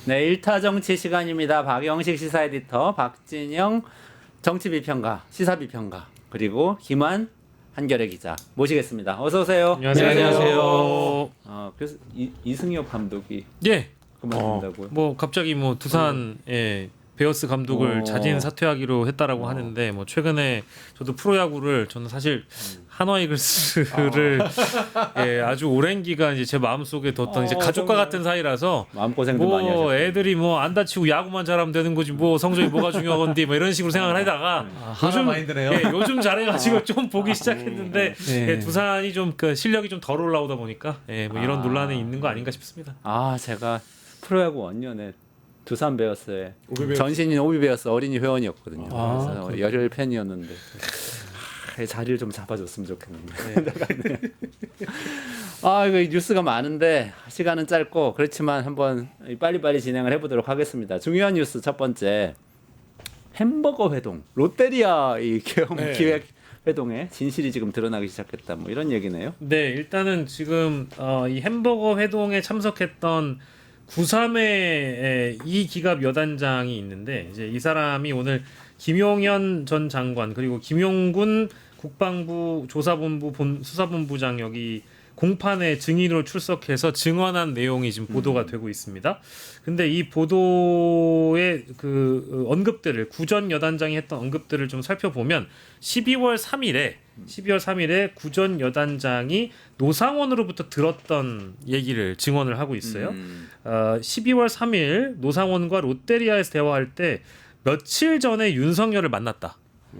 네, 1타 정치 시간입니다. 박영식 시사 에디터, 박진영 정치 비평가, 시사 비평가, 그리고 김환 한겨레 기자 모시겠습니다. 어서 오세요. 안녕하세요. 안녕하세요. 그래서 이승엽 감독이 예. 그만둔다고요? 뭐 갑자기 뭐 두산의 베어스 감독을 자진 사퇴하기로 했다라고 하는데 뭐 최근에 저도 프로야구를 저는 사실 한화 이글스를 예, 아주 오랜 기간 이제 제 마음속에 뒀던 이제 가족과 정말. 같은 사이라서 마음고생도 많이 뭐 하셨고. 애들이 뭐 안 다치고 야구만 잘하면 되는 거지 뭐 성적이 뭐가 중요한데 뭐 이런 식으로 생각을 하다가 요즘 마인드네요. 예, 요즘 잘해가지고 좀 보기 시작했는데 네. 예, 두산이 좀 그 실력이 좀 덜 올라오다 보니까 예, 뭐 이런 논란이 있는 거 아닌가 싶습니다. 제가 프로야구 원년에 두산 베어스의 오비베어스. 전신인 오비베어스 어린이 회원이었거든요. 아, 그래서 열혈 팬이었는데 자리를 좀 잡아줬으면 좋겠는데. 이거 뉴스가 많은데 시간은 짧고 그렇지만 한번 빨리빨리 진행을 해보도록 하겠습니다. 중요한 뉴스 첫 번째, 햄버거 회동, 롯데리아 이 네. 기획 회동에 진실이 지금 드러나기 시작했다. 뭐 이런 얘기네요. 네, 일단은 지금 이 햄버거 회동에 참석했던 93회 이기갑 여단장이 있는데 이제 이 사람이 오늘 김용현 전 장관 그리고 김용군 국방부 조사본부 수사본부장 여기 공판에 증인으로 출석해서 증언한 내용이 지금 보도가 되고 있습니다. 근데 이 보도의 그 언급들을 구전 여단장이 했던 언급들을 좀 살펴보면 12월 3일에 구전 여단장이 노상원으로부터 들었던 얘기를 증언을 하고 있어요. 12월 3일 노상원과 롯데리아에서 대화할 때 며칠 전에 윤석열을 만났다.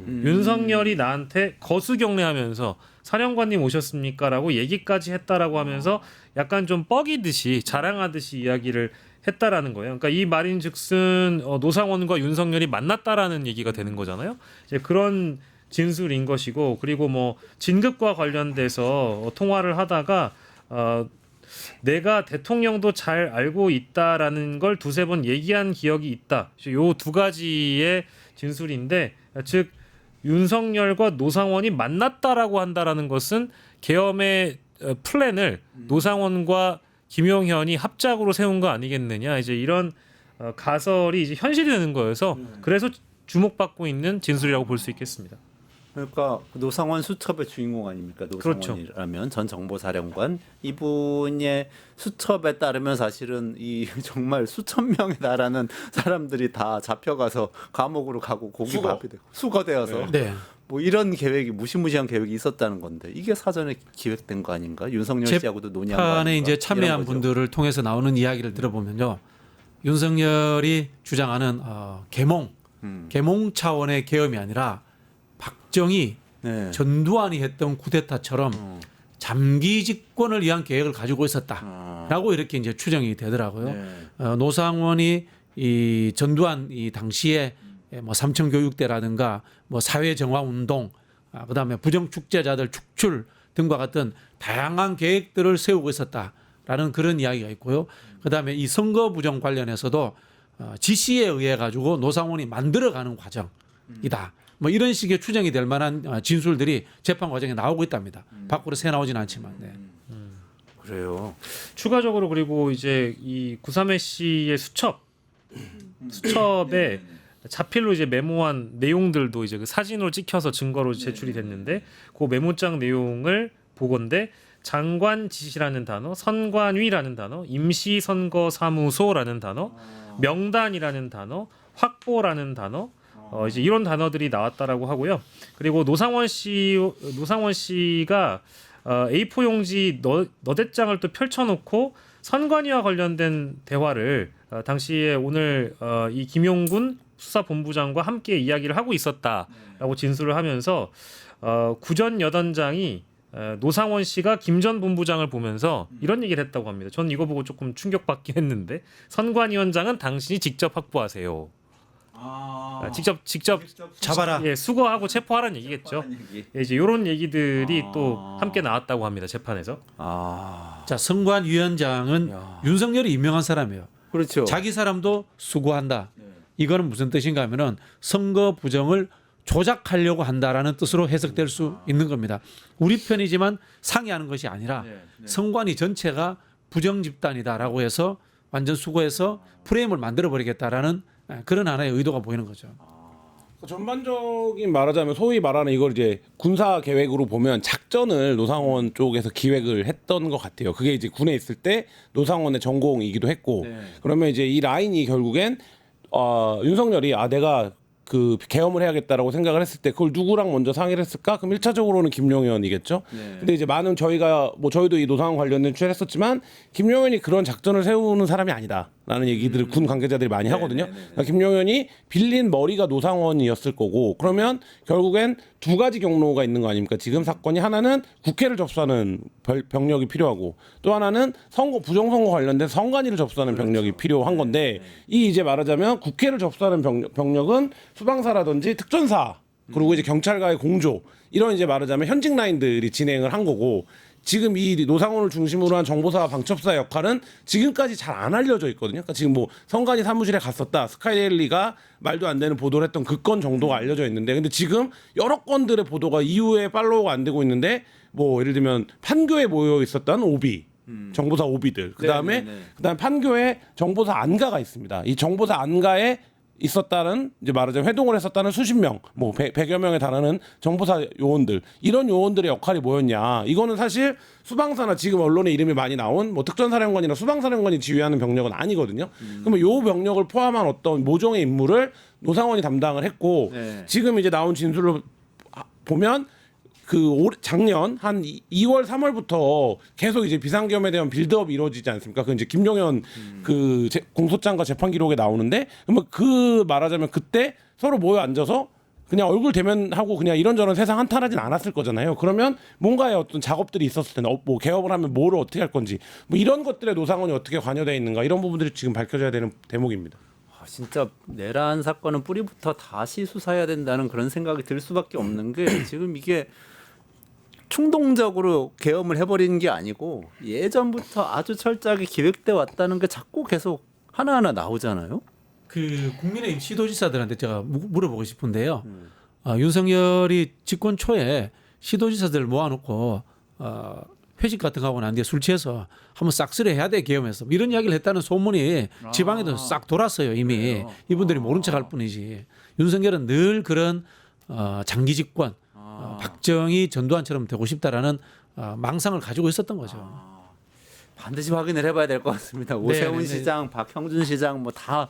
윤석열이 나한테 거수경례하면서 사령관님 오셨습니까라고 얘기까지 했다라고 하면서 약간 좀 뻐기듯이 자랑하듯이 이야기를 했다라는 거예요. 그러니까 이 말인즉슨 노상원과 윤석열이 만났다라는 얘기가 되는 거잖아요. 이제 그런 진술인 것이고, 그리고 뭐 진급과 관련돼서 통화를 하다가 내가 대통령도 잘 알고 있다라는 걸 두세 번 얘기한 기억이 있다. 요 두 가지의 진술인데, 즉 윤석열과 노상원이 만났다라고 한다라는 것은 계엄의 플랜을 노상원과 김용현이 합작으로 세운 거 아니겠느냐. 이제 이런 가설이 이제 현실이 되는 거여서 그래서 주목받고 있는 진술이라고 볼 수 있겠습니다. 그러니까 노상원 수첩의 주인공 아닙니까? 노상원이라면 전 정보사령관, 이분의 수첩에 따르면 사실은 이 정말 수천 명에 달하는 사람들이 다 잡혀가서 감옥으로 가고 고기밥이 되고 수거되어서 네. 뭐 이런 계획이 무시무시한 계획이 있었다는 건데 이게 사전에 기획된 거 아닌가? 윤석열 씨하고도 논의한 거 아닌가? 재판에 이제 참여한 이런 거죠. 분들을 통해서 나오는 이야기를 들어보면요, 윤석열이 주장하는 계몽 차원의 계엄이 아니라 박정희, 네. 전두환이 했던 쿠데타처럼 잠기 집권을 위한 계획을 가지고 있었다라고 이렇게 이제 추정이 되더라고요. 네. 노상원이 이 전두환 이 당시에 뭐 삼천 교육대라든가 뭐 사회 정화 운동, 그다음에 부정 축제자들 축출 등과 같은 다양한 계획들을 세우고 있었다라는 그런 이야기가 있고요. 그다음에 이 선거 부정 관련해서도 지시에 의해 가지고 노상원이 만들어가는 과정이다. 뭐 이런 식의 추정이 될 만한 진술들이 재판 과정에 나오고 있답니다. 밖으로 새 나오진 않지만. 네. 그래요. 추가적으로 그리고 이제 이 구삼회 씨의 수첩에 자필로 이제 메모한 내용들도 이제 그 사진으로 찍혀서 증거로 제출이 됐는데 그 메모장 내용을 보건대 장관 지시라는 단어, 선관위라는 단어, 임시선거사무소라는 단어, 명단이라는 단어, 확보라는 단어, 이제 이런 단어들이 나왔다라고 하고요. 그리고 노상원 씨가 A4 용지 너댓장을 또 펼쳐놓고 선관위와 관련된 대화를 당시에 오늘 이 김용군 수사본부장과 함께 이야기를 하고 있었다라고 진술을 하면서 구전 여단장이 노상원 씨가 김 전 본부장을 보면서 이런 얘기를 했다고 합니다. 저는 이거 보고 조금 충격받긴 했는데, 선관위원장은 당신이 직접 확보하세요. 직접 잡아라. 예, 수거하고 체포하라는 얘기겠죠. 예, 이제 이런 얘기들이 또 함께 나왔다고 합니다. 재판에서. 자, 선관위원장은 윤석열이 임명한 사람이에요. 그렇죠. 자기 사람도 수고한다. 이거는 무슨 뜻인가 하면은 선거 부정을 조작하려고 한다라는 뜻으로 해석될 수 있는 겁니다. 우리 편이지만 상의하는 것이 아니라 선관위 전체가 부정 집단이다라고 해서 완전 수거해서 프레임을 만들어 버리겠다라는 그런 하나의 의도가 보이는 거죠. 전반적인 말하자면 소위 말하는 이걸 이제 군사 계획으로 보면 작전을 노상원 쪽에서 기획을 했던 것 같아요. 그게 이제 군에 있을 때 노상원의 전공이기도 했고 네. 그러면 이제 이 라인이 결국엔 윤석열이 내가 그 계엄을 해야겠다라고 생각을 했을 때 그걸 누구랑 먼저 상의를 했을까? 그럼 1차적으로는 김용현이겠죠. 네. 근데 이제 많은 저희도 이 노상원 관련된 취재를 했었지만 김용현이 그런 작전을 세우는 사람이 아니다라는 얘기들을 군 관계자들이 많이 하거든요. 그러니까 김용현이 빌린 머리가 노상원이었을 거고 그러면 결국엔 두 가지 경로가 있는 거 아닙니까? 지금 사건이 하나는 국회를 접수하는 병력이 필요하고 또 하나는 부정선거 관련된 선관위를 접수하는 병력이 필요한 건데 이 이제 말하자면 국회를 접수하는 병력은 수방사라든지 특전사 그리고 이제 경찰과의 공조 이런 이제 말하자면 현직 라인들이 진행을 한 거고 지금 이 노상원을 중심으로 한 정보사와 방첩사의 역할은 지금까지 잘 안 알려져 있거든요. 그러니까 지금 뭐 선관위 사무실에 갔었다 스카이데일리가 말도 안 되는 보도를 했던 그 건 정도가 알려져 있는데 근데 지금 여러 건들의 보도가 이후에 팔로우가 안 되고 있는데 뭐 예를 들면 판교에 모여 있었던 오비 정보사 오비들 그다음에 판교에 정보사 안가가 있습니다. 이 정보사 안가에 있었다는 이제 말하자면 회동을 했었다는 수십 명, 뭐 100여 명에 달하는 정보사 요원들 이런 요원들의 역할이 뭐였냐? 이거는 사실 수방사나 지금 언론에 이름이 많이 나온 뭐 특전사령관이나 수방사령관이 지휘하는 병력은 아니거든요. 그러면 요 병력을 포함한 어떤 모종의 임무를 노상원이 담당을 했고 지금 이제 나온 진술로 보면 작년 한 2월 3월부터 계속 이제 비상계엄에 대한 빌드업이 이루어지지 않습니까? 그 이제 김용현 공소장과 재판 기록에 나오는데 그러면 말하자면 그때 서로 모여 앉아서 그냥 얼굴 대면하고 그냥 이런저런 세상 한탄하진 않았을 거잖아요. 그러면 뭔가의 어떤 작업들이 있었을 텐데 뭐 개업을 하면 뭐를 어떻게 할 건지 뭐 이런 것들에 노상원이 어떻게 관여되어 있는가 이런 부분들이 지금 밝혀져야 되는 대목입니다. 진짜 내란 사건은 뿌리부터 다시 수사해야 된다는 그런 생각이 들 수밖에 없는 게 지금 이게 충동적으로 계엄을 해버리는 게 아니고 예전부터 아주 철저하게 기획돼 왔다는 게 자꾸 계속 하나하나 나오잖아요. 그 국민의힘 시도지사들한테 제가 물어보고 싶은데요. 윤석열이 집권 초에 시도지사들 모아놓고 회식 같은 거 하고 난 뒤에 술 취해서 한번 싹쓸이 해야 돼 계엄해서 이런 이야기를 했다는 소문이 지방에도 싹 돌았어요 이미. 그래요? 이분들이 모른 척할 뿐이지. 윤석열은 늘 그런 장기 집권 박정희 전두환처럼 되고 싶다라는 망상을 가지고 있었던 거죠. 반드시 확인을 해봐야 될 것 같습니다. 오세훈 네. 시장, 박형준 시장 뭐 다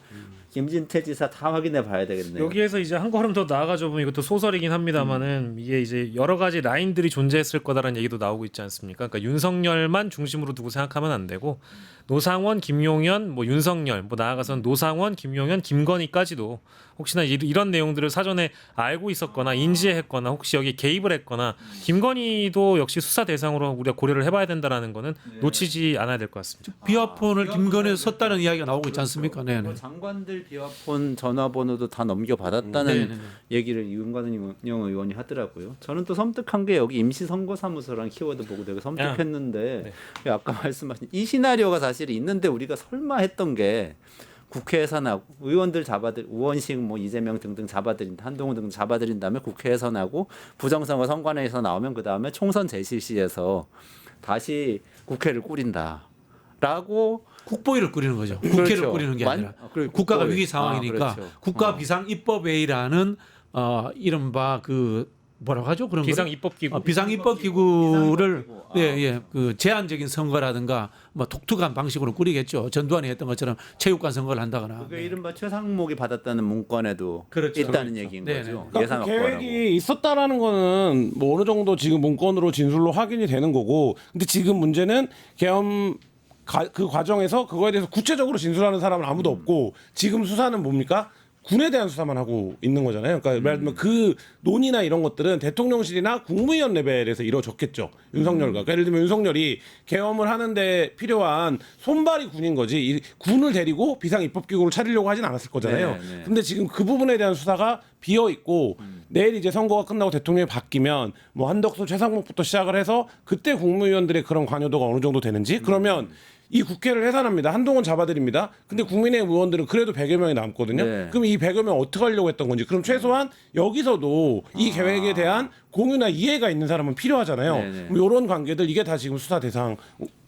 김진태 지사 다 확인해 봐야 되겠네요. 여기에서 이제 한 걸음 더 나아가죠 보면 이것도 소설이긴 합니다만은 이게 이제 여러 가지 라인들이 존재했을 거다라는 얘기도 나오고 있지 않습니까? 그러니까 윤석열만 중심으로 두고 생각하면 안 되고 노상원, 김용현, 뭐 윤석열, 뭐 나아가서는 노상원, 김용현, 김건희까지도 혹시나 이런 내용들을 사전에 알고 있었거나 인지했거나 혹시 여기 개입을 했거나 김건희도 역시 수사 대상으로 우리가 고려를 해봐야 된다라는 거는 놓치지 않아야 될 것 같습니다. 비화폰을 김건희에 썼다는 이야기가 나오고 있지 않습니까? 네. 뭐 장관들 비화폰 전화번호도 다 넘겨받았다는 얘기를 윤관영 의원이 하더라고요. 저는 또 섬뜩한 게 여기 임시선거사무소라는 키워드 보고 되게 섬뜩했는데 아까 말씀하신 이 시나리오가 사실 있는데 우리가 설마 했던 게 국회에서 나고 의원들 우원식 뭐 이재명 등등 한동훈 등등 잡아들인 다음에 국회에서 나고 부정선거 선관위에서 나오면 그 다음에 총선 재실시에서 다시 국회를 꾸린다라고 국보위를 꾸리는 거죠. 국회를 꾸리는 게 아니라 국가가 위기 상황이니까 그렇죠. 국가 비상 입법회의라는 이른바 그 뭐라고 하죠? 그런 비상 입법기구. 비상 입법기구를 그 제한적인 선거라든가 뭐 독특한 방식으로 꾸리겠죠. 전두환이 했던 것처럼 체육관 선거를 한다거나. 그게 이른바 최상목이 받았다는 문건에도 그렇죠. 있다는 얘기인 네네. 거죠. 그러니까 예산 그 확보라고. 계획이 있었다라는 거는 뭐 어느 정도 지금 문건으로 진술로 확인이 되는 거고 근데 지금 문제는 계엄 그 과정에서 그거에 대해서 구체적으로 진술하는 사람은 아무도 없고 지금 수사는 뭡니까? 군에 대한 수사만 하고 있는 거잖아요. 그러니까 예를 들면 그 논의나 이런 것들은 대통령실이나 국무위원 레벨에서 이루어졌겠죠. 윤석열과. 그러니까 예를 들면 윤석열이 계엄을 하는데 필요한 손발이 군인 거지. 이 군을 데리고 비상 입법기구를 차리려고 하진 않았을 거잖아요. 네. 근데 지금 그 부분에 대한 수사가 비어 있고 내일 이제 선거가 끝나고 대통령이 바뀌면 뭐 한덕수, 최상목부터 시작을 해서 그때 국무위원들의 그런 관여도가 어느 정도 되는지 그러면 이 국회를 해산합니다. 한동훈 잡아들입니다. 근데 국민의힘 의원들은 그래도 100여 명이 남거든요. 네. 그럼 이 100여 명 어떻게 하려고 했던 건지. 그럼 최소한 여기서도 이 계획에 대한 공유나 이해가 있는 사람은 필요하잖아요. 네네. 이런 관계들 이게 다 지금 수사 대상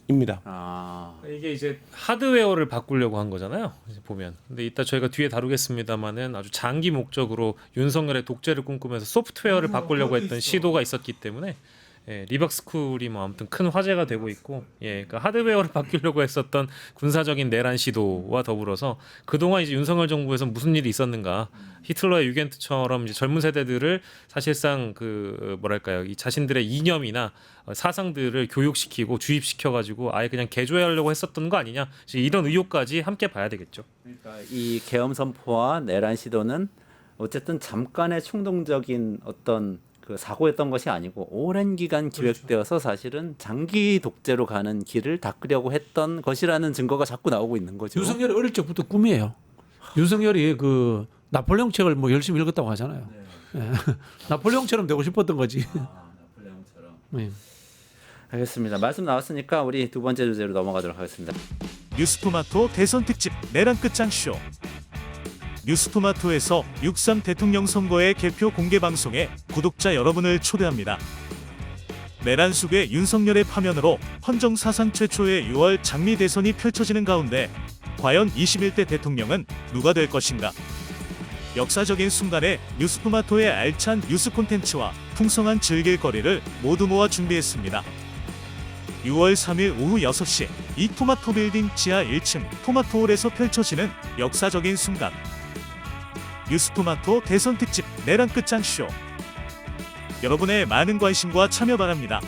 입니다. 아, 이게 이제 하드웨어를 바꾸려고 한 거잖아요. 이제 보면. 근데 이따 저희가 뒤에 다루겠습니다만은 아주 장기 목적으로 윤석열의 독재를 꿈꾸면서 소프트웨어를 바꾸려고 했던 시도가 있었기 때문에 예, 리박스쿨이 뭐 아무튼 큰 화제가 되고 있고, 예, 그러니까 하드웨어를 바꾸려고 했었던 군사적인 내란 시도와 더불어서 그동안 이제 윤석열 정부에서 무슨 일이 있었는가, 히틀러의 유겐트처럼 이제 젊은 세대들을 사실상 그 뭐랄까요, 이 자신들의 이념이나 사상들을 교육시키고 주입시켜가지고 아예 그냥 개조하려고 했었던 거 아니냐, 이런 의혹까지 함께 봐야 되겠죠. 그러니까 이 계엄 선포와 내란 시도는 어쨌든 잠깐의 충동적인 어떤 그 사고였던 것이 아니고 오랜 기간 기획되어서 사실은 장기 독재로 가는 길을 닦으려고 했던 것이라는 증거가 자꾸 나오고 있는 거죠. 윤석열이 어릴 적부터 꿈이에요. 윤석열이 그 나폴레옹 책을 뭐 열심히 읽었다고 하잖아요. 예. 나폴레옹처럼 되고 싶었던 거지. 나폴레옹처럼. 예. 알겠습니다. 말씀 나왔으니까 우리 두 번째 주제로 넘어가도록 하겠습니다. 뉴스토마토 대선 특집 내란 끝장쇼. 뉴스토마토에서 6.3 대통령 선거의 개표 공개 방송에 구독자 여러분을 초대합니다. 내란 속의 윤석열의 파면으로 헌정 사상 최초의 6월 장미 대선이 펼쳐지는 가운데 과연 21대 대통령은 누가 될 것인가? 역사적인 순간에 뉴스토마토의 알찬 뉴스 콘텐츠와 풍성한 즐길거리를 모두 모아 준비했습니다. 6월 3일 오후 6시 이 토마토 빌딩 지하 1층 토마토홀에서 펼쳐지는 역사적인 순간. 뉴스토마토 대선 특집 내란 끝장쇼. 여러분의 많은 관심과 참여 바랍니다.